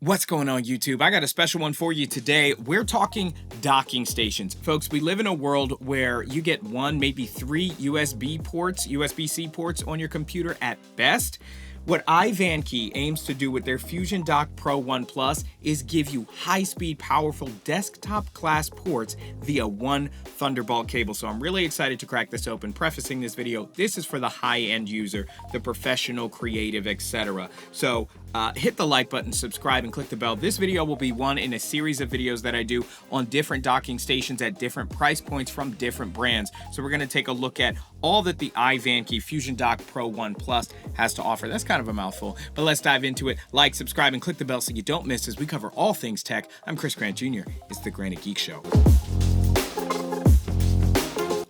What's going on, YouTube? I got a special one for you today. We're talking docking stations. Folks, we live in a world where you get one, maybe three USB-C ports on your computer at best. What iVANKY aims to do with their FusionDock Pro 1 Plus is give you high-speed, powerful desktop-class ports via one Thunderbolt cable. So I'm really excited to crack this open. Prefacing this video, this is for the high-end user, the professional, creative, etc. So hit the like button, subscribe, and click the bell. This video will be one in a series of videos that I do on different docking stations at different price points from different brands. So we're going to take a look at all that the iVANKY FusionDock Pro 1 Plus has to offer. That's kind of a mouthful, but let's dive into it. Like, subscribe, and click the bell so you don't miss as we cover all things tech. I'm Chris Grant Jr. It's the Granite Geek Show.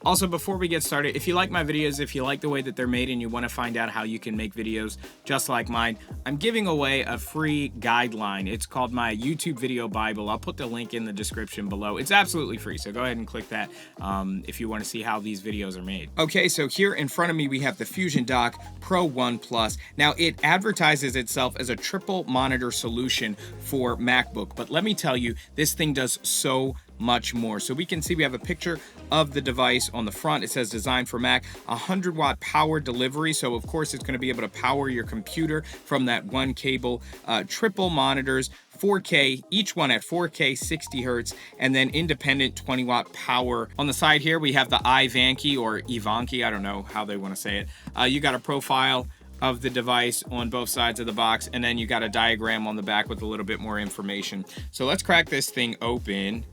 Also, before we get started, if you like my videos, if you like the way that they're made and you want to find out how you can make videos just like mine, I'm giving away a free guideline. It's called my YouTube Video Bible. I'll put the link in the description below. It's absolutely free, so go ahead and click that if you want to see how these videos are made. Okay, so here in front of me, we have the FusionDock Pro 1 Plus. Now, it advertises itself as a triple monitor solution for MacBook, but let me tell you, this thing does so much more. So we can see we have a picture of the device on the front. It says designed for Mac, 100-watt power delivery. So of course it's going to be able to power your computer from that one cable. Triple monitors, 4K, each one at 4K 60 hertz, and then independent 20-watt power. On the side here we have the iVANKY or iVANKY, I don't know how they want to say it. You got a profile of the device on both sides of the box, and then you got a diagram on the back with a little bit more information. So let's crack this thing open.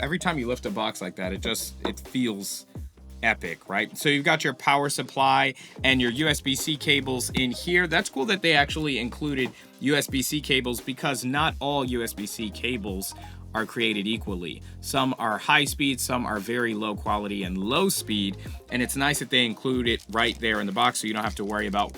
Every time you lift a box like that, it feels epic, right? So you've got your power supply and your USB-C cables in here. That's cool that they actually included USB-C cables, because not all USB-C cables are created equally. Some are high speed, some are very low quality and low speed, and it's nice that they include it right there in the box so you don't have to worry about,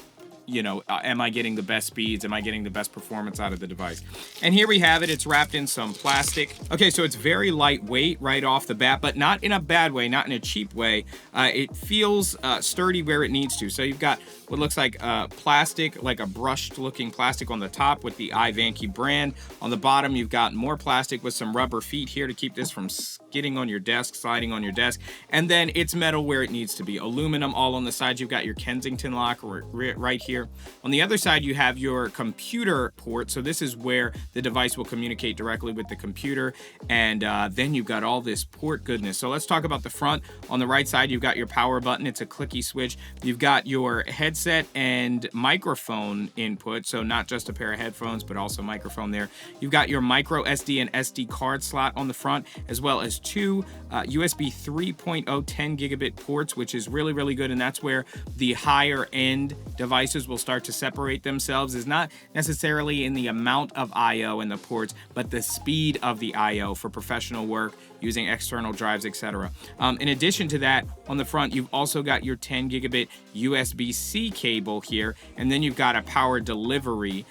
you know, am I getting the best speeds? Am I getting the best performance out of the device? And here we have it. It's wrapped in some plastic. Okay, so it's very lightweight right off the bat, but not in a bad way, not in a cheap way. It feels sturdy where it needs to. So you've got what looks like plastic, like a brushed looking plastic on the top with the iVANKY brand. On the bottom, you've got more plastic with some rubber feet here to keep this from skidding on your desk, sliding on your desk. And then it's metal where it needs to be. Aluminum all on the sides. You've got your Kensington lock right here. On the other side, you have your computer port. So this is where the device will communicate directly with the computer. And then you've got all this port goodness. So let's talk about the front. On the right side, you've got your power button. It's a clicky switch. You've got your headset and microphone input. So not just a pair of headphones, but also microphone there. You've got your micro SD and SD card slot on the front, as well as two USB 3.0 10 gigabit ports, which is really, really good. And that's where the higher end devices will start to separate themselves, is not necessarily in the amount of I/O in the ports, but the speed of the I/O for professional work using external drives, etc. In addition to that, on the front, you've also got your 10 gigabit USB-C cable here, and then you've got a power delivery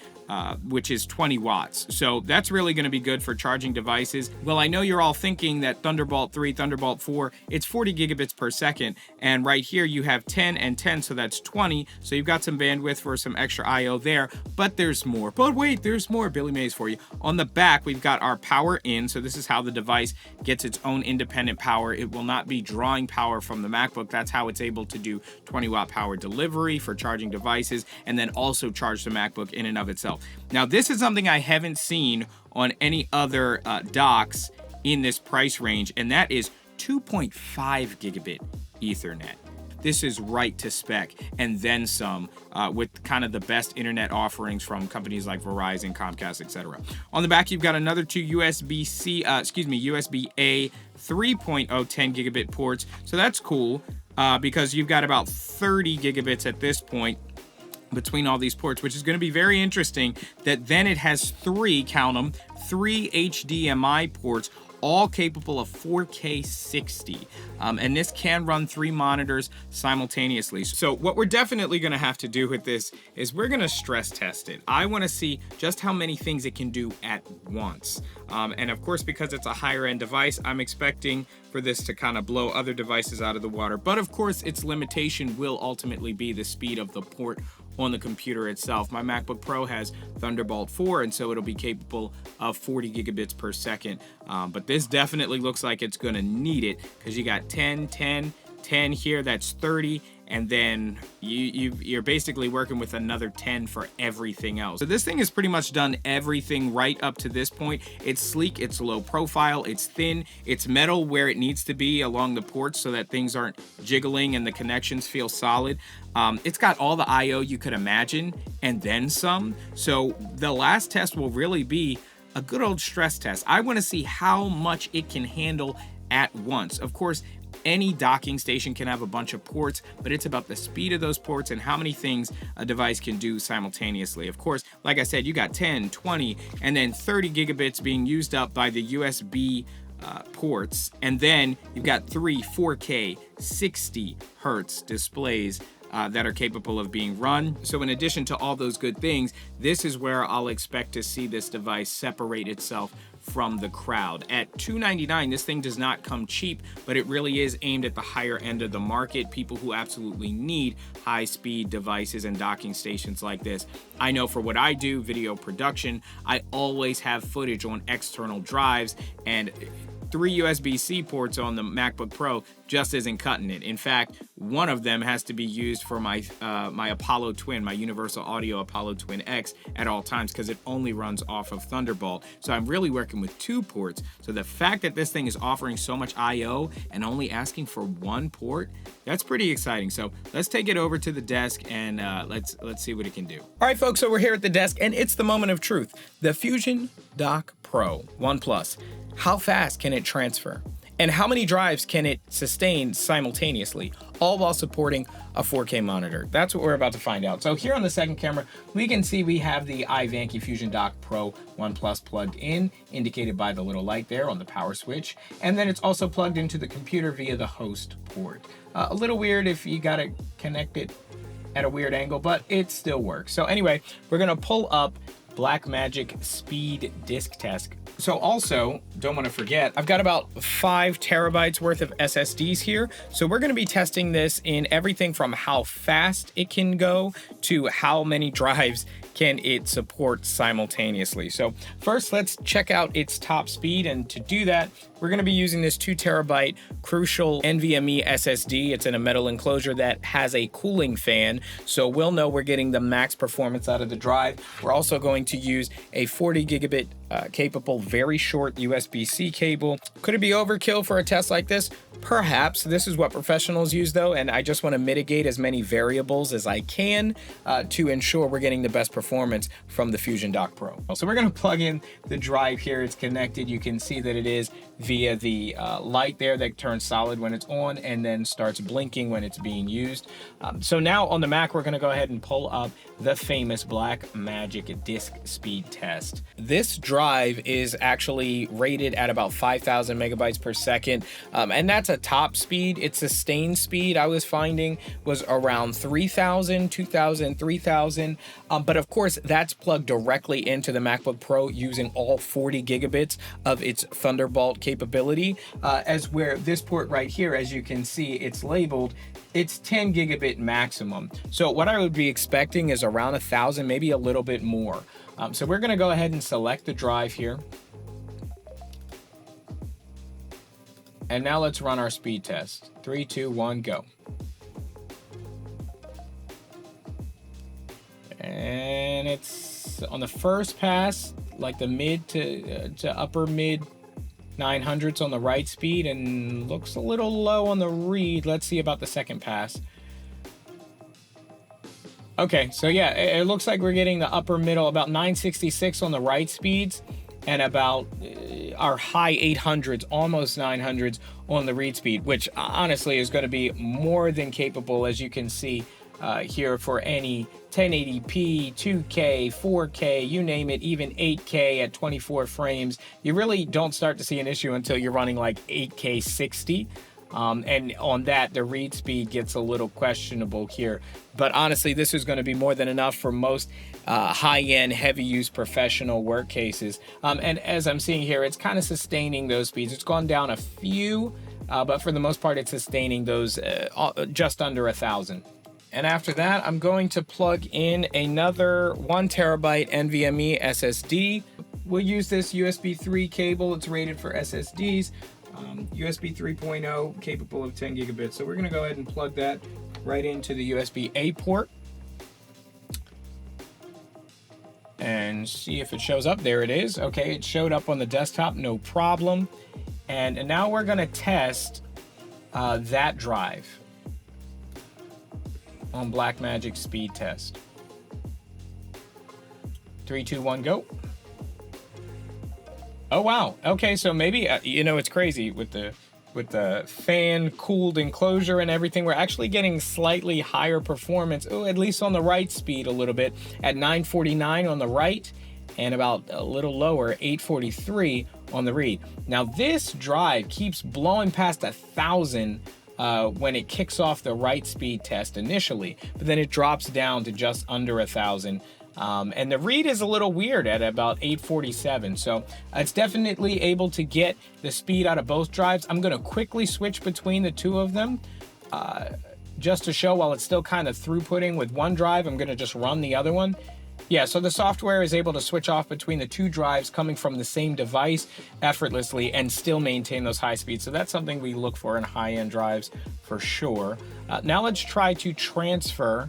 which is 20 watts. So that's really going to be good for charging devices. Well, I know you're all thinking that Thunderbolt 3, Thunderbolt 4, it's 40 gigabits per second. And right here you have 10 and 10, so that's 20. So you've got some bandwidth for some extra I/O there, but there's more. But wait, there's more. Billy Mays for you. On the back, we've got our power in. So this is how the device gets its own independent power. It will not be drawing power from the MacBook. That's how it's able to do 20-watt power delivery for charging devices, and then also charge the MacBook in and of itself. Now, this is something I haven't seen on any other docks in this price range, and that is 2.5 gigabit Ethernet. This is right to spec, and then some, with kind of the best internet offerings from companies like Verizon, Comcast, etc. On the back, you've got another two USB-A 3.0 10 gigabit ports. So that's cool, because you've got about 30 gigabits at this point between all these ports, which is going to be very interesting, that then it has three, count them, three HDMI ports, all capable of 4K 60. And this can run three monitors simultaneously. So what we're definitely going to have to do with this is we're going to stress test it. I want to see just how many things it can do at once. And of course, because it's a higher end device, I'm expecting for this to kind of blow other devices out of the water. But of course, its limitation will ultimately be the speed of the port on the computer itself. My MacBook Pro has Thunderbolt 4, and so it'll be capable of 40 gigabits per second. But this definitely looks like it's going to need it, because you got 10, 10, 10 here, that's 30, and then you're basically working with another 10 for everything else. So this thing has pretty much done everything right up to this point. It's sleek, it's low profile, it's thin, it's metal where it needs to be along the ports so that things aren't jiggling and the connections feel solid. It's got all the I/O you could imagine and then some. So the last test will really be a good old stress test. I want to see how much it can handle at once. Of course, any docking station can have a bunch of ports, but it's about the speed of those ports and how many things a device can do simultaneously. Of course, like I said, you got 10, 20, and then 30 gigabits being used up by the USB ports, and then you've got 3 4K 60 hertz displays that are capable of being run. So in addition to all those good things, this is where I'll expect to see this device separate itself from the crowd. At $299, this thing does not come cheap, but it really is aimed at the higher end of the market, people who absolutely need high-speed devices and docking stations like this. I know for what I do, video production, I always have footage on external drives, and 3 USB-C ports on the MacBook Pro just isn't cutting it. In fact, one of them has to be used for my my Apollo Twin, my Universal Audio Apollo Twin X at all times, because it only runs off of Thunderbolt. So I'm really working with 2 ports. So the fact that this thing is offering so much I/O and only asking for 1 port, that's pretty exciting. So let's take it over to the desk and let's see what it can do. All right, folks, so we're here at the desk, and it's the moment of truth. The FusionDock Pro 1 Plus. How fast can it transfer? And how many drives can it sustain simultaneously, all while supporting a 4K monitor? That's what we're about to find out. So here on the second camera, we can see we have the iVANKY FusionDock Pro 1 Plus plugged in, indicated by the little light there on the power switch. And then it's also plugged into the computer via the host port. A little weird if you gotta connect it at a weird angle, but it still works. So anyway, we're gonna pull up Blackmagic Speed Disk Test. So also, don't want to forget, I've got about 5 terabytes worth of SSDs here. So we're going to be testing this in everything from how fast it can go to how many drives can it support simultaneously. So first, let's check out its top speed. And to do that, we're going to be using this 2 terabyte Crucial NVMe SSD. It's in a metal enclosure that has a cooling fan, so we'll know we're getting the max performance out of the drive. We're also going to use a 40 gigabit capable, very short USB-C cable. Could it be overkill for a test like this? Perhaps. This is what professionals use though, and I just want to mitigate as many variables as I can to ensure we're getting the best performance from the FusionDock Pro. So we're going to plug in the drive here. It's connected. You can see that it is via the light there that turns solid when it's on and then starts blinking when it's being used. So now on the Mac, we're going to go ahead and pull up the famous Blackmagic Disk Speed Test. This drive is actually rated at about 5,000 megabytes per second, and that's a top speed. Its sustained speed I was finding was around 3,000, 2,000, 3,000, but of course that's plugged directly into the MacBook Pro using all 40 gigabits of its Thunderbolt capability, as where this port right here, as you can see, it's labeled, it's 10 gigabit maximum. So what I would be expecting is around 1,000, maybe a little bit more. So we're going to go ahead and select the drive here. And now let's run our speed test. 3, 2, 1, go. And it's on the first pass, like the mid to upper mid 900s on the write speed, and looks a little low on the read. Let's see about the second pass. Okay, so yeah, it looks like we're getting the upper middle, about 966 on the write speeds, and about our high 800s, almost 900s on the read speed, which honestly is going to be more than capable, as you can see here, for any 1080p, 2K, 4K, you name it, even 8K at 24 frames. You really don't start to see an issue until you're running like 8K 60. And on that, the read speed gets a little questionable here. But honestly, this is going to be more than enough for most high-end, heavy-use professional work cases. And as I'm seeing here, it's kind of sustaining those speeds. It's gone down a few, but for the most part, it's sustaining those just under 1,000. And after that, I'm going to plug in another 1 terabyte NVMe SSD. We'll use this USB 3 cable. It's rated for SSDs. USB 3.0, capable of 10 gigabits. So we're going to go ahead and plug that right into the USB-A port. And see if it shows up. There it is. Okay, it showed up on the desktop, no problem. And now we're going to test that drive on Blackmagic speed test. 3, 2, 1, go. Oh wow. Okay, so maybe you know, it's crazy with the fan cooled enclosure and everything. We're actually getting slightly higher performance. Oh, at least on the write speed a little bit at 949 on the write, and about a little lower 843 on the read. Now this drive keeps blowing past 1,000 when it kicks off the write speed test initially, but then it drops down to just under 1,000. And the read is a little weird at about 847. So it's definitely able to get the speed out of both drives. I'm going to quickly switch between the two of them just to show while it's still kind of throughputing with one drive. I'm going to just run the other one. Yeah, so the software is able to switch off between the two drives coming from the same device effortlessly and still maintain those high speeds. So that's something we look for in high-end drives for sure. Now let's try to transfer.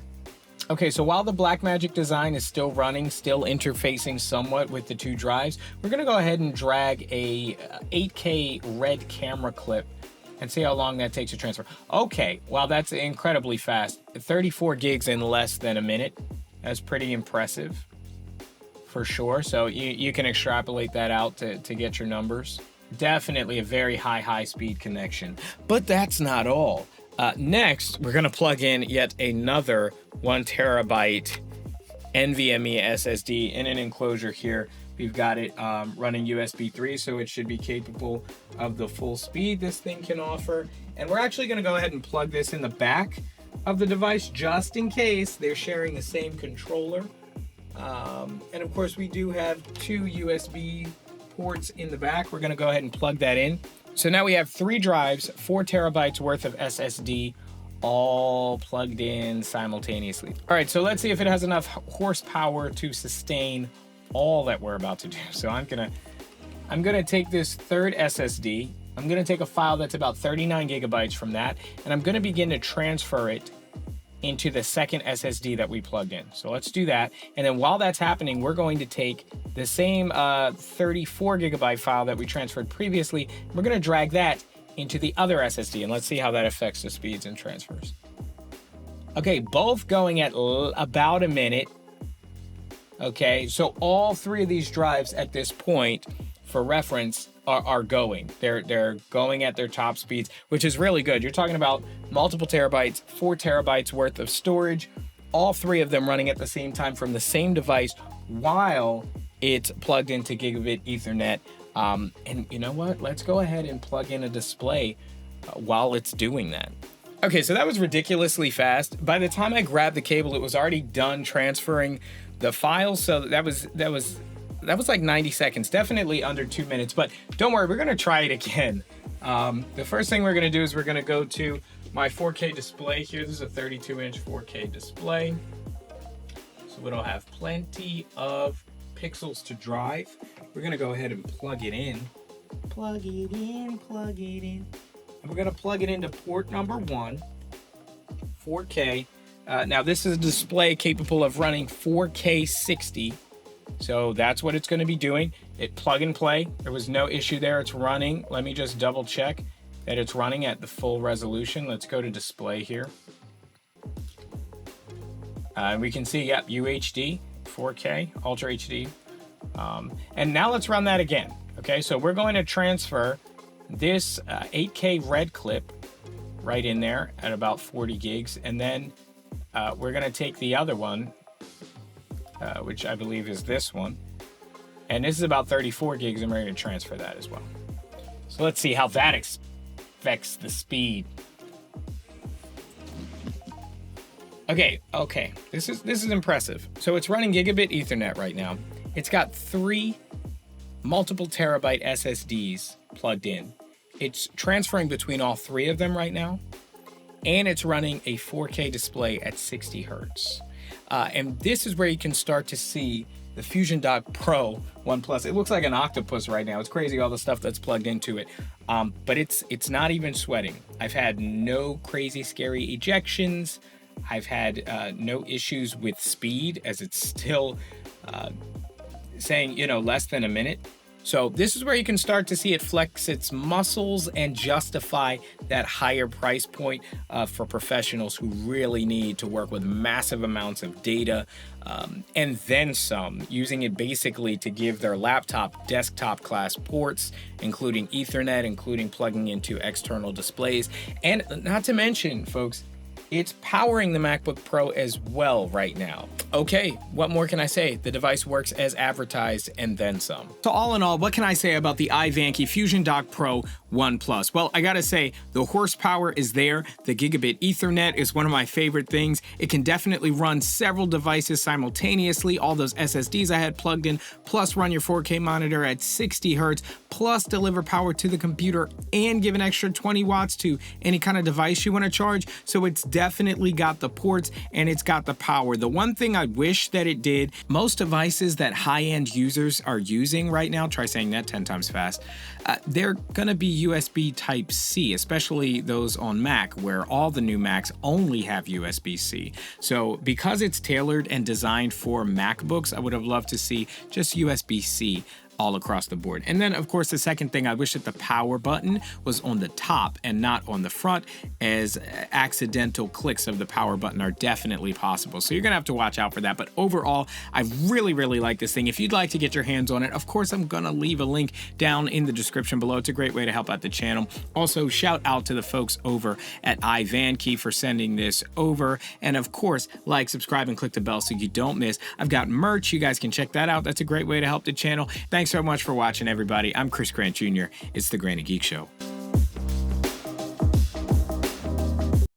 Okay, so while the Blackmagic design is still running, still interfacing somewhat with the two drives, we're gonna go ahead and drag a 8K red camera clip and see how long that takes to transfer. Okay, wow, that's incredibly fast. 34 gigs in less than a minute. That's pretty impressive for sure. So you can extrapolate that out to get your numbers. Definitely a very high speed connection, but that's not all. Next, we're gonna plug in yet another 1 terabyte NVMe SSD in an enclosure here. We've got it running USB 3, so it should be capable of the full speed this thing can offer. And we're actually gonna go ahead and plug this in the back of the device just in case they're sharing the same controller. And of course, we do have 2 USB ports in the back. We're gonna go ahead and plug that in. So now we have 3 drives, 4 terabytes worth of SSD, all plugged in simultaneously. All right, so let's see if it has enough horsepower to sustain all that we're about to do. So I'm gonna take this third SSD. I'm gonna take a file that's about 39 gigabytes from that, and I'm gonna begin to transfer it into the second SSD that we plugged in. So let's do that. And then while that's happening, we're going to take the same 34 gigabyte file that we transferred previously. We're gonna drag that into the other SSD, and let's see how that affects the speeds and transfers. Okay, both going at about a minute. Okay, so all 3 of these drives at this point, for reference, are going. They're going at their top speeds, which is really good. You're talking about multiple terabytes, 4 terabytes worth of storage, all 3 of them running at the same time from the same device while it's plugged into gigabit Ethernet. And you know what? Let's go ahead and plug in a display while it's doing that. Okay, so that was ridiculously fast. By the time I grabbed the cable, it was already done transferring the files. So that was like 90 seconds, definitely under 2 minutes, but don't worry, we're gonna try it again. The first thing we're gonna do is we're gonna go to my 4K display here. This is a 32-inch 4K display. So it'll have plenty of pixels to drive. We're gonna go ahead and plug it in. Plug it in, plug it in. And we're gonna plug it into port number 1, 4K. Now this is a display capable of running 4K 60. So that's what it's going to be doing. It plug and play. There was no issue there. It's running. Let me just double check that it's running at the full resolution. Let's go to display here. We can see, yep, UHD, 4K, Ultra HD. And now let's run that again. Okay, so we're going to transfer this 8K red clip right in there at about 40 gigs. And then we're going to take the other one, which I believe is this one. And this is about 34 gigs, and we're going to transfer that as well. So let's see how that affects the speed. Okay. This is impressive. So it's running gigabit Ethernet right now. It's got 3 multiple terabyte SSDs plugged in. It's transferring between all 3 of them right now. and it's running a 4K display at 60 hertz. And this is where you can start to see the FusionDock Pro 1 Plus. It looks like an octopus right now. It's crazy all the stuff that's plugged into it. But it's not even sweating. I've had no crazy scary ejections. I've had no issues with speed, as it's still saying, you know, less than a minute. So this is where you can start to see it flex its muscles and justify that higher price point for professionals who really need to work with massive amounts of data and then some, using it basically to give their laptop desktop class ports, including Ethernet, including plugging into external displays. And not to mention, folks, it's powering the MacBook Pro as well right now. Okay, what more can I say? The device works as advertised and then some. So all in all, what can I say about the iVANKY FusionDock Pro 1 Plus? Well, I gotta say, the horsepower is there. The gigabit Ethernet is one of my favorite things. It can definitely run several devices simultaneously, all those SSDs I had plugged in, plus run your 4K monitor at 60 hertz, plus deliver power to the computer and give an extra 20 watts to any kind of device you wanna charge. So it's definitely got the ports and it's got the power. The one thing I wish that it did, most devices that high-end users are using right now, try saying that 10 times fast, they're gonna be USB Type-C, especially those on Mac, where all the new Macs only have USB-C. So because it's tailored and designed for MacBooks, I would have loved to see just USB-C all across the board. And then of course the second thing, I wish that the power button was on the top and not on the front, as accidental clicks of the power button are definitely possible. So you're gonna have to watch out for that. But overall, I really like this thing. If you'd like to get your hands on it, of course I'm gonna leave a link down in the description below. It's a great way to help out the channel. Also, shout out to the folks over at iVANKY for sending this over. And of course, like, subscribe, and click the bell so you don't miss. I've got merch, you guys can check that out. That's a great way to help the channel. Thanks so much for watching, everybody. I'm Chris Grant Jr. It's The Granny Geek Show.